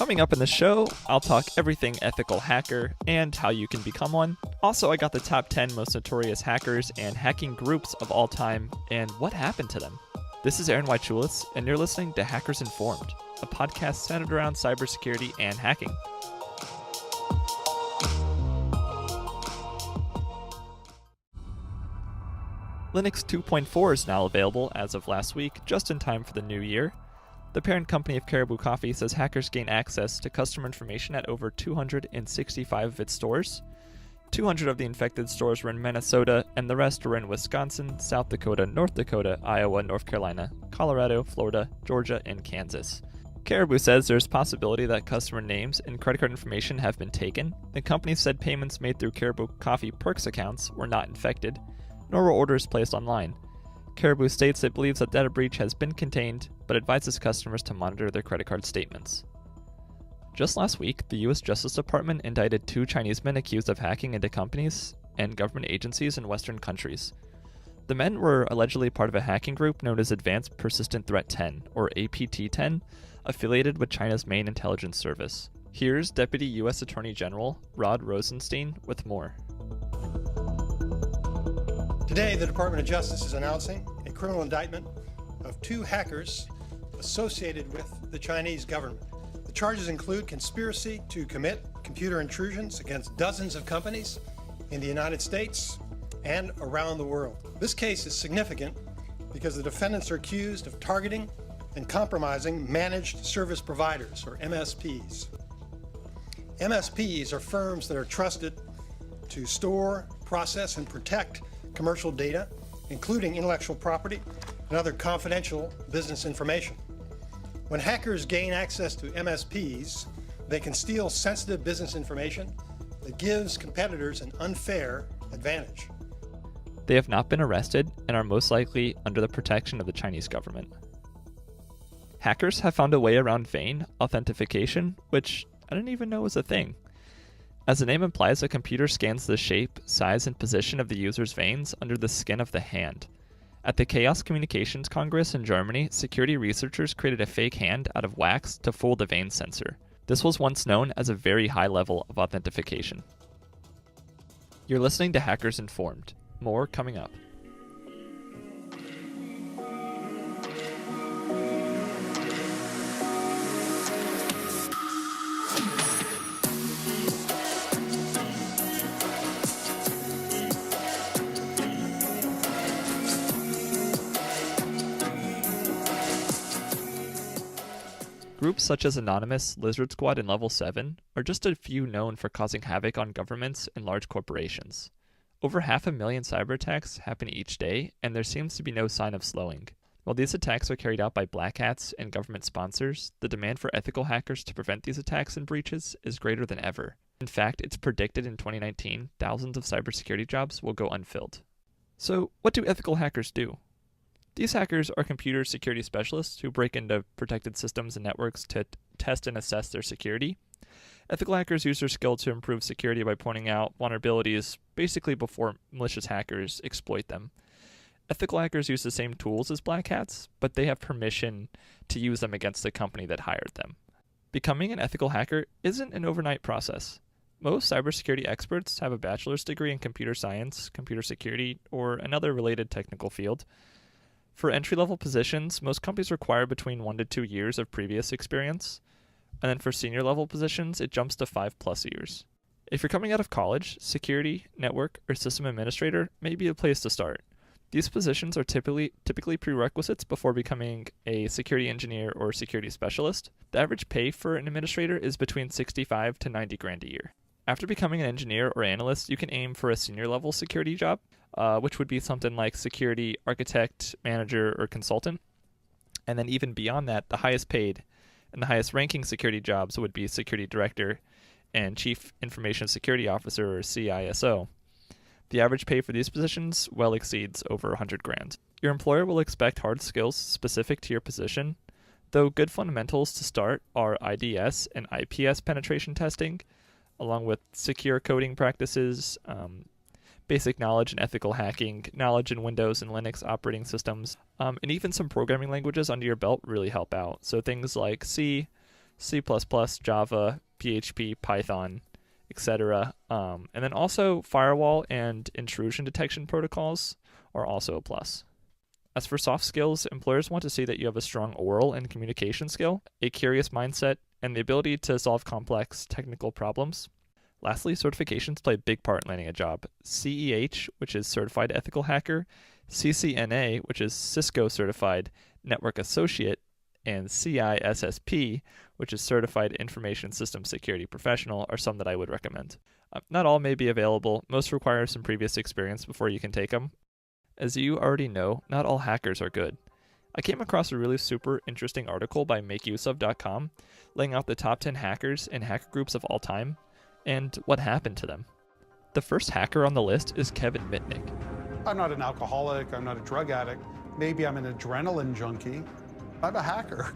Coming up in the show, I'll talk everything ethical hacker and how you can become one. Also, I got the top 10 most notorious hackers and hacking groups of all time and what happened to them. This is Aaron Waichulis, and you're listening to Hackers Informed, a podcast centered around cybersecurity and hacking. Linux 2.4 is now available as of last week, just in time for the new year. The parent company of Caribou Coffee says hackers gain access to customer information at over 265 of its stores. 200 of the infected stores were in Minnesota, and the rest were in Wisconsin, South Dakota, North Dakota, Iowa, North Carolina, Colorado, Florida, Georgia, and Kansas. Caribou says there's possibility that customer names and credit card information have been taken. The company said payments made through Caribou Coffee Perks accounts were not infected, nor were orders placed online. Caribou states it believes that data breach has been contained, but advises customers to monitor their credit card statements. Just last week, the U.S. Justice Department indicted 2 Chinese men accused of hacking into companies and government agencies in Western countries. The men were allegedly part of a hacking group known as Advanced Persistent Threat 10, or APT-10, affiliated with China's main intelligence service. Here's Deputy U.S. Attorney General Rod Rosenstein with more. Today, the Department of Justice is announcing a criminal indictment of 2 hackers associated with the Chinese government. The charges include conspiracy to commit computer intrusions against dozens of companies in the United States and around the world. This case is significant because the defendants are accused of targeting and compromising managed service providers, or MSPs. MSPs are firms that are trusted to store, process, and protect commercial data, including intellectual property and other confidential business information. When hackers gain access to MSPs, they can steal sensitive business information that gives competitors an unfair advantage. They have not been arrested and are most likely under the protection of the Chinese government. Hackers have found a way around vein authentication, which I didn't even know was a thing. As the name implies, a computer scans the shape, size, and position of the user's veins under the skin of the hand. At the Chaos Communications Congress in Germany, security researchers created a fake hand out of wax to fool the vein sensor. This was once known as a very high level of authentication. You're listening to Hackers Informed. More coming up. Groups such as Anonymous, Lizard Squad, and Level 7 are just a few known for causing havoc on governments and large corporations. Over 500,000 cyber attacks happen each day, and there seems to be no sign of slowing. While these attacks are carried out by black hats and government sponsors, the demand for ethical hackers to prevent these attacks and breaches is greater than ever. In fact, it's predicted in 2019 thousands of cybersecurity jobs will go unfilled. So, what do ethical hackers do? These hackers are computer security specialists who break into protected systems and networks to test and assess their security. Ethical hackers use their skill to improve security by pointing out vulnerabilities basically before malicious hackers exploit them. Ethical hackers use the same tools as black hats, but they have permission to use them against the company that hired them. Becoming an ethical hacker isn't an overnight process. Most cybersecurity experts have a bachelor's degree in computer science, computer security, or another related technical field. For entry-level positions, most companies require between 1 to 2 years of previous experience. And then for senior-level positions, it jumps to 5+ years. If you're coming out of college, security, network, or system administrator may be a place to start. These positions are typically prerequisites before becoming a security engineer or security specialist. The average pay for an administrator is between $65,000 to $90,000 a year. After becoming an engineer or analyst, you can aim for a senior-level security job, which would be something like security architect, manager, or consultant. And then even beyond that, the highest paid and the highest ranking security jobs would be security director and chief information security officer, or CISO. The average pay for these positions well exceeds over $100,000. Your employer will expect hard skills specific to your position, though good fundamentals to start are IDS and IPS penetration testing, along with secure coding practices, basic knowledge in ethical hacking, knowledge in Windows and Linux operating systems, and even some programming languages under your belt really help out. So things like C, C++, Java, PHP, Python, etc. And then also firewall and intrusion detection protocols are also a plus. As for soft skills, employers want to see that you have a strong oral and communication skill, a curious mindset, and the ability to solve complex technical problems. Lastly, certifications play a big part in landing a job. CEH, which is Certified Ethical Hacker, CCNA, which is Cisco Certified Network Associate, and CISSP, which is Certified Information System Security Professional, are some that I would recommend. Not all may be available. Most require some previous experience before you can take them. As you already know, not all hackers are good. I came across a really super interesting article by makeuseof.com laying out the top 10 hackers and hacker groups of all time and what happened to them. The first hacker on the list is Kevin Mitnick. I'm not an alcoholic, I'm not a drug addict, maybe I'm an adrenaline junkie. I'm a hacker.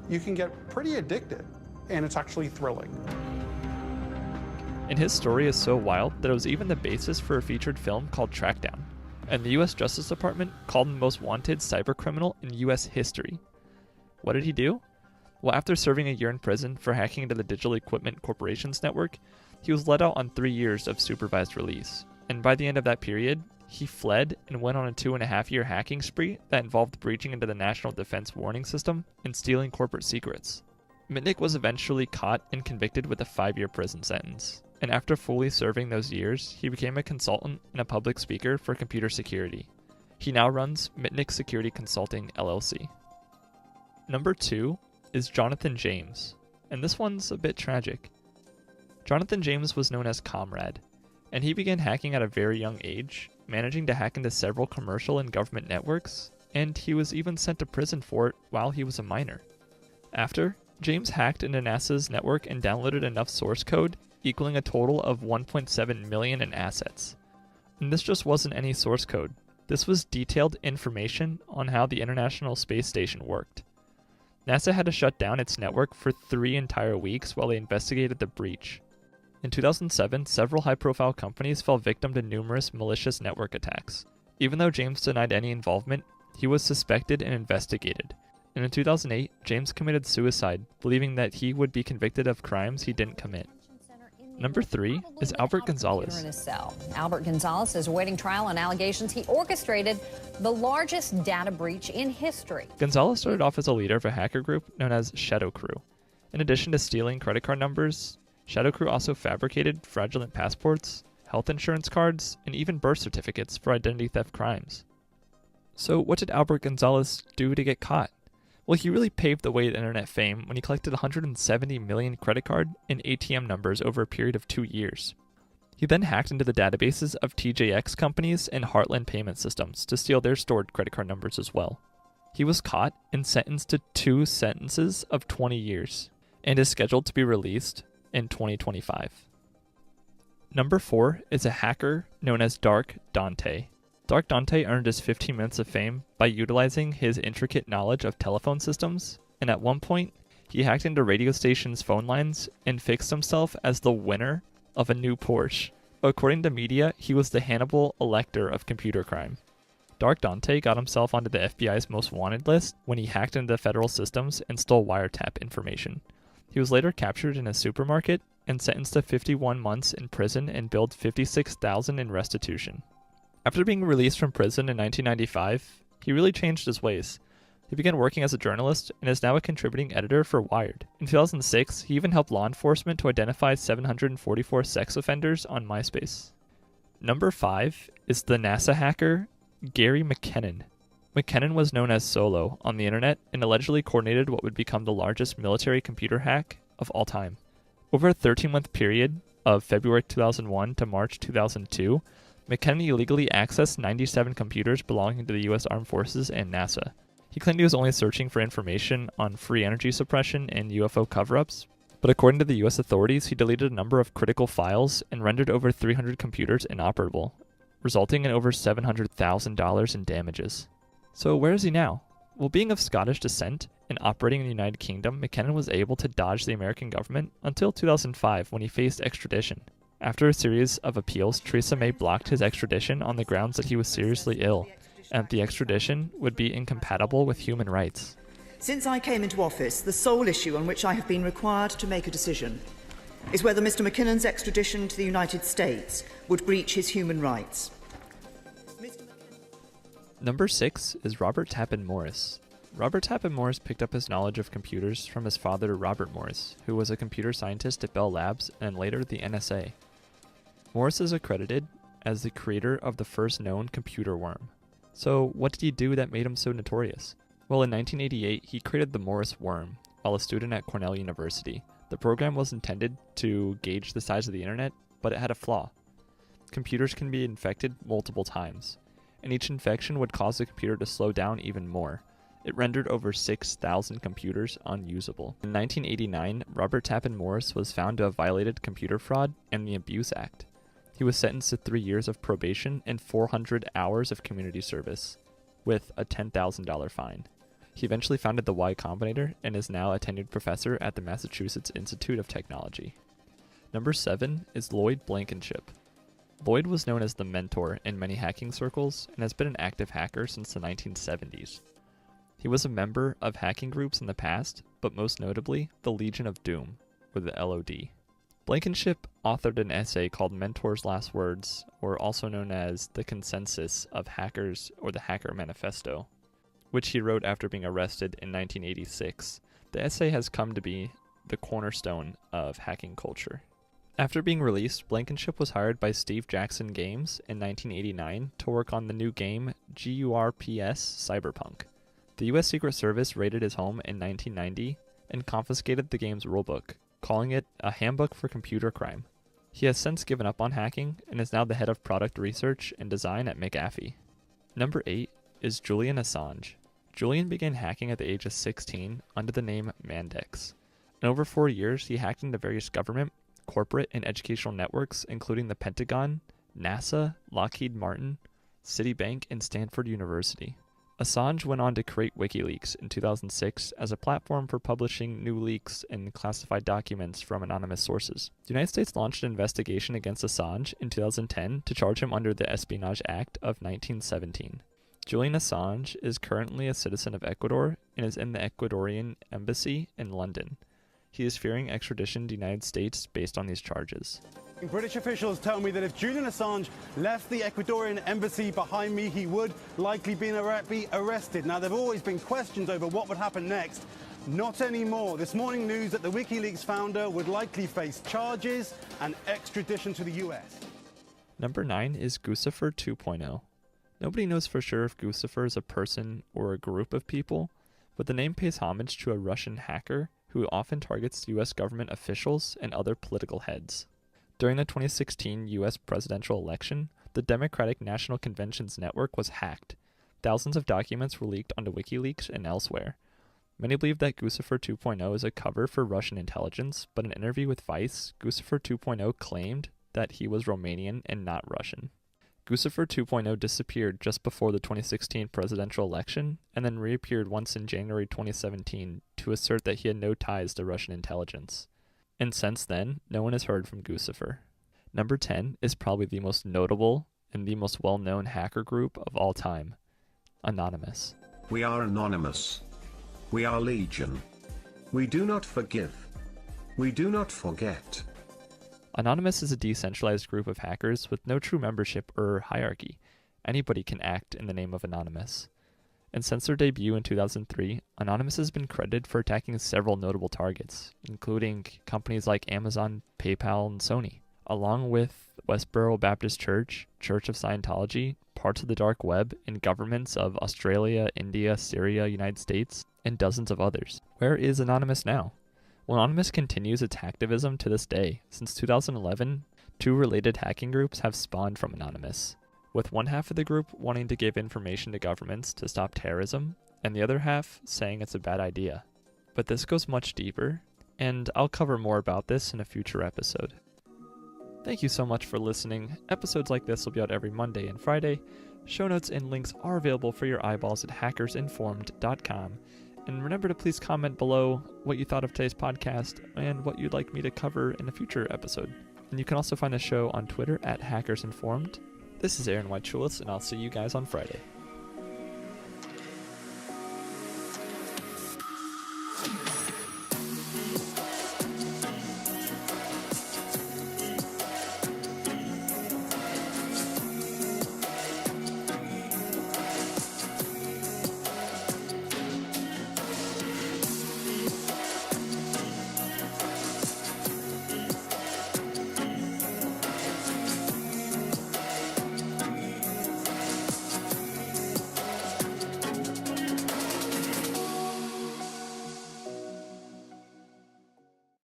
You can get pretty addicted, and it's actually thrilling. And his story is so wild that it was even the basis for a featured film called Trackdown, and the US Justice Department called him the most wanted cybercriminal in US history. What did he do? Well, after serving a year in prison for hacking into the Digital Equipment Corporation's network, he was let out on 3 years of supervised release. And by the end of that period, he fled and went on a 2.5-year hacking spree that involved breaching into the National Defense Warning System and stealing corporate secrets. Mitnick was eventually caught and convicted with a 5-year prison sentence. And after fully serving those years, he became a consultant and a public speaker for computer security. He now runs Mitnick Security Consulting, LLC. Number 2 is Jonathan James, and this one's a bit tragic. Jonathan James was known as Comrade, and he began hacking at a very young age, managing to hack into several commercial and government networks, and he was even sent to prison for it while he was a minor. After, James hacked into NASA's network and downloaded enough source code equaling a total of 1.7 million in assets. And this just wasn't any source code. This was detailed information on how the International Space Station worked. NASA had to shut down its network for 3 entire weeks while they investigated the breach. In 2007, several high-profile companies fell victim to numerous malicious network attacks. Even though James denied any involvement, he was suspected and investigated. And in 2008, James committed suicide, believing that he would be convicted of crimes he didn't commit. Number 3 is Albert Gonzalez. In his cell. Albert Gonzalez is awaiting trial on allegations he orchestrated the largest data breach in history. Gonzalez started off as a leader of a hacker group known as Shadow Crew. In addition to stealing credit card numbers, Shadow Crew also fabricated fraudulent passports, health insurance cards, and even birth certificates for identity theft crimes. So what did Albert Gonzalez do to get caught? Well, he really paved the way to internet fame when he collected 170 million credit card and ATM numbers over a period of 2 years. He then hacked into the databases of TJX companies and Heartland Payment Systems to steal their stored credit card numbers as well. He was caught and sentenced to 2 sentences of 20 years, and is scheduled to be released in 2025. Number 4 is a hacker known as Dark Dante. Dark Dante earned his 15 minutes of fame by utilizing his intricate knowledge of telephone systems, and at one point, he hacked into radio stations' phone lines and fixed himself as the winner of a new Porsche. According to media, he was the Hannibal Lecter of computer crime. Dark Dante got himself onto the FBI's most wanted list when he hacked into federal systems and stole wiretap information. He was later captured in a supermarket and sentenced to 51 months in prison and billed $56,000 in restitution. After being released from prison in 1995, he really changed his ways. He began working as a journalist and is now a contributing editor for Wired. In 2006, he even helped law enforcement to identify 744 sex offenders on MySpace. Number 5 is the NASA hacker Gary McKinnon. McKinnon was known as Solo on the internet and allegedly coordinated what would become the largest military computer hack of all time. Over a 13-month period of February 2001 to March 2002, McKinnon illegally accessed 97 computers belonging to the U.S. Armed Forces and NASA. He claimed he was only searching for information on free energy suppression and UFO cover-ups, but according to the U.S. authorities, he deleted a number of critical files and rendered over 300 computers inoperable, resulting in over $700,000 in damages. So where is he now? Well, being of Scottish descent and operating in the United Kingdom, McKinnon was able to dodge the American government until 2005 when he faced extradition. After a series of appeals, Theresa May blocked his extradition on the grounds that he was seriously ill, and the extradition would be incompatible with human rights. Since I came into office, the sole issue on which I have been required to make a decision is whether Mr. McKinnon's extradition to the United States would breach his human rights. Number 6 is Robert Tappan Morris. Robert Tappan Morris picked up his knowledge of computers from his father, Robert Morris, who was a computer scientist at Bell Labs and later the NSA. Morris is accredited as the creator of the first known computer worm. So what did he do that made him so notorious? Well, in 1988, he created the Morris worm while a student at Cornell University. The program was intended to gauge the size of the internet, but it had a flaw. Computers can be infected multiple times, and each infection would cause the computer to slow down even more. It rendered over 6,000 computers unusable. In 1989, Robert Tappan Morris was found to have violated computer fraud and the Abuse Act. He was sentenced to 3 years of probation and 400 hours of community service, with a $10,000 fine. He eventually founded the Y Combinator and is now a tenured professor at the Massachusetts Institute of Technology. Number 7 is Lloyd Blankenship. Lloyd was known as the mentor in many hacking circles and has been an active hacker since the 1970s. He was a member of hacking groups in the past, but most notably, the Legion of Doom, or the LOD. Blankenship authored an essay called Mentor's Last Words, or also known as The Consensus of Hackers or the Hacker Manifesto, which he wrote after being arrested in 1986. The essay has come to be the cornerstone of hacking culture. After being released, Blankenship was hired by Steve Jackson Games in 1989 to work on the new game GURPS Cyberpunk. The U.S. Secret Service raided his home in 1990 and confiscated the game's rulebook, calling it a handbook for computer crime. He has since given up on hacking and is now the head of product research and design at McAfee. Number 8 is Julian Assange. Julian began hacking at the age of 16 under the name Mandex. In over 4 years, he hacked into various government, corporate, and educational networks, including the Pentagon, NASA, Lockheed Martin, Citibank, and Stanford University. Assange went on to create WikiLeaks in 2006 as a platform for publishing new leaks and classified documents from anonymous sources. The United States launched an investigation against Assange in 2010 to charge him under the Espionage Act of 1917. Julian Assange is currently a citizen of Ecuador and is in the Ecuadorian embassy in London. He is fearing extradition to the United States based on these charges. British officials tell me that if Julian Assange left the Ecuadorian embassy behind me, he would likely be arrested. Now, there have always been questions over what would happen next. Not anymore. This morning news that the WikiLeaks founder would likely face charges and extradition to the US. Number 9 is Guccifer 2.0. Nobody knows for sure if Guccifer is a person or a group of people, but the name pays homage to a Russian hacker who often targets U.S. government officials and other political heads. During the 2016 U.S. presidential election, the Democratic National Convention's network was hacked. Thousands of documents were leaked onto WikiLeaks and elsewhere. Many believe that Guccifer 2.0 is a cover for Russian intelligence, but in an interview with Vice, Guccifer 2.0 claimed that he was Romanian and not Russian. Guccifer 2.0 disappeared just before the 2016 presidential election and then reappeared once in January 2017 to assert that he had no ties to Russian intelligence. And since then, no one has heard from Guccifer. Number 10 is probably the most notable and the most well-known hacker group of all time, Anonymous. We are anonymous. We are legion. We do not forgive. We do not forget. Anonymous is a decentralized group of hackers with no true membership or hierarchy. Anybody can act in the name of Anonymous. And since their debut in 2003, Anonymous has been credited for attacking several notable targets, including companies like Amazon, PayPal, and Sony, along with Westboro Baptist Church, Church of Scientology, parts of the dark web, and governments of Australia, India, Syria, United States, and dozens of others. Where is Anonymous now? Well, Anonymous continues its hacktivism to this day. Since 2011, 2 related hacking groups have spawned from Anonymous, with one half of the group wanting to give information to governments to stop terrorism, and the other half saying it's a bad idea. But this goes much deeper, and I'll cover more about this in a future episode. Thank you so much for listening. Episodes like this will be out every Monday and Friday. Show notes and links are available for your eyeballs at hackersinformed.com. And remember to please comment below what you thought of today's podcast and what you'd like me to cover in a future episode. And you can also find the show on Twitter at HackersInformed. This is Aaron White-Chulis, and I'll see you guys on Friday.